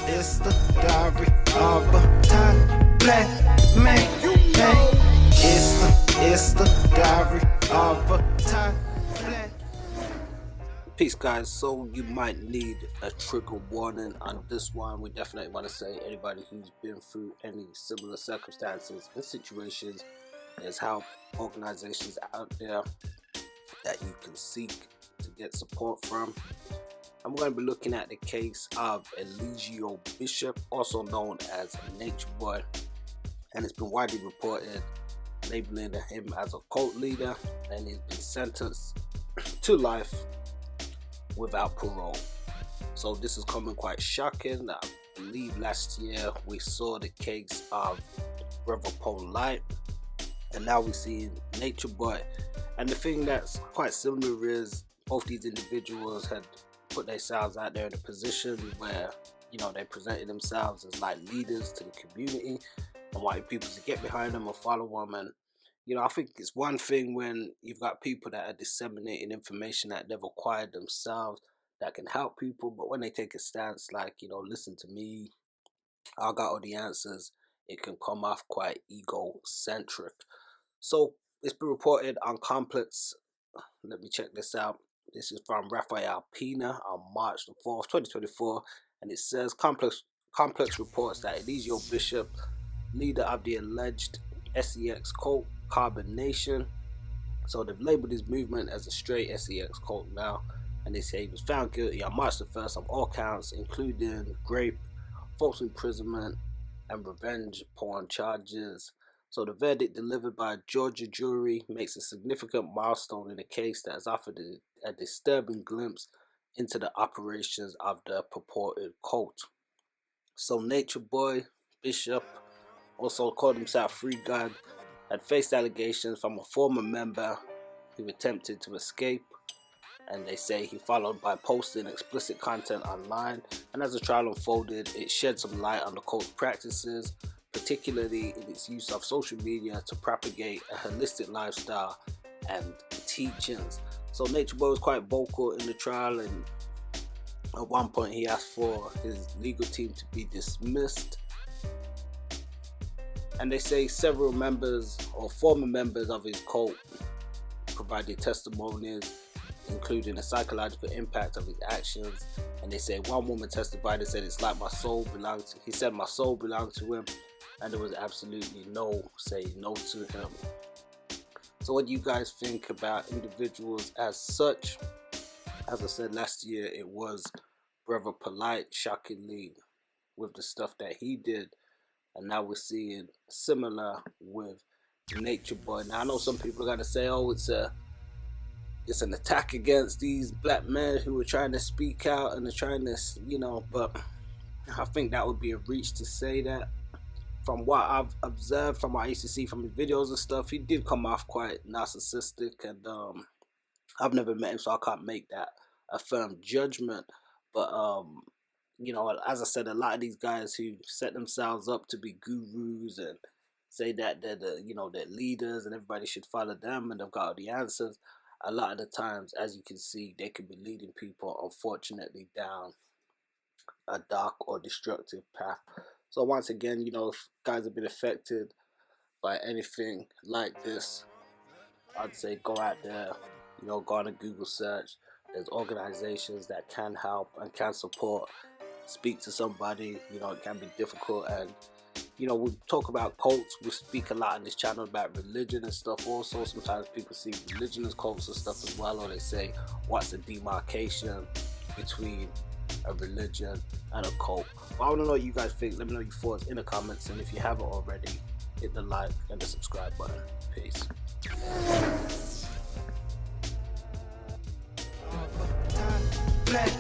It's the diary of a tired black man. Hey, it's the diary of a tired black. Peace, guys. So you might need a trigger warning on this one. We definitely want to say anybody who's been through any similar circumstances and situations, there's help organizations out there that you can seek to get support from. And we're going to be looking at the case of Eligio Bishop, also known as Nature Boy, and it's been widely reported labeling him as a cult leader, and he's been sentenced to life without parole. So this is coming quite shocking. I believe last year we saw the case of Brother Parole, and now we see Nature Boy. And the thing that's quite similar is both these individuals had put themselves out there in a position where, you know, they presented themselves as like leaders to the community and wanted people to get behind them or follow them. And, you know, I think it's one thing when you've got people that are disseminating information that they've acquired themselves that can help people, but when they take a stance like, you know, listen to me, I got all the answers, it can come off quite egocentric. So it's been reported on Complex. Let me check this out. This is from Rafael Pina on March the 4th, 2024, and it says Complex reports that Eligio Bishop, leader of the alleged SEX cult Carbon Nation, so they've labeled his movement as a straight SEX cult now, and they say he was found guilty on March the 1st of all counts, including rape, false imprisonment, and revenge porn charges. So the verdict delivered by a Georgia jury makes a significant milestone in a case that has offered a disturbing glimpse into the operations of the purported cult. So Nature Boy Bishop, also called himself Free God, had faced allegations from a former member who attempted to escape, and they say he followed by posting explicit content online, and as the trial unfolded, it shed some light on the cult's practices, particularly in its use of social media to propagate a holistic lifestyle and teachings. So Nature Boy was quite vocal in the trial, and at one point he asked for his legal team to be dismissed. And they say several members or former members of his cult provided testimonies, including the psychological impact of his actions. And they say one woman testified and said, "It's like my soul belonged to," he said, "My soul belonged to him," and there was absolutely no to him. So what do you guys think about individuals as such? As I said last year, it was Brother Polite, shockingly, with the stuff that he did, and now we're seeing similar with Nature Boy. Now I know some people are gonna say, "Oh, it's an attack against these black men who are trying to speak out and are trying to, you know," but I think that would be a reach to say that. From what I've observed, from what I used to see from his videos and stuff, he did come off quite narcissistic, and I've never met him, so I can't make that a firm judgment. But you know, as I said, a lot of these guys who set themselves up to be gurus and say that they're they're leaders and everybody should follow them and they've got all the answers, a lot of the times, as you can see, they can be leading people, unfortunately, down a dark or destructive path. So once again, you know, if guys have been affected by anything like this, I'd say go out there, you know, go on a Google search. There's organizations that can help and can support. Speak to somebody. You know, it can be difficult, and you know, we talk about cults. We speak a lot on this channel about religion and stuff also. Sometimes people see religion as cults and stuff as well, or they say, what's the demarcation between a religion and a cult? Well, I want to know what you guys think. Let me know your thoughts in the comments, and if you haven't already, hit the like and the subscribe button. Peace. Black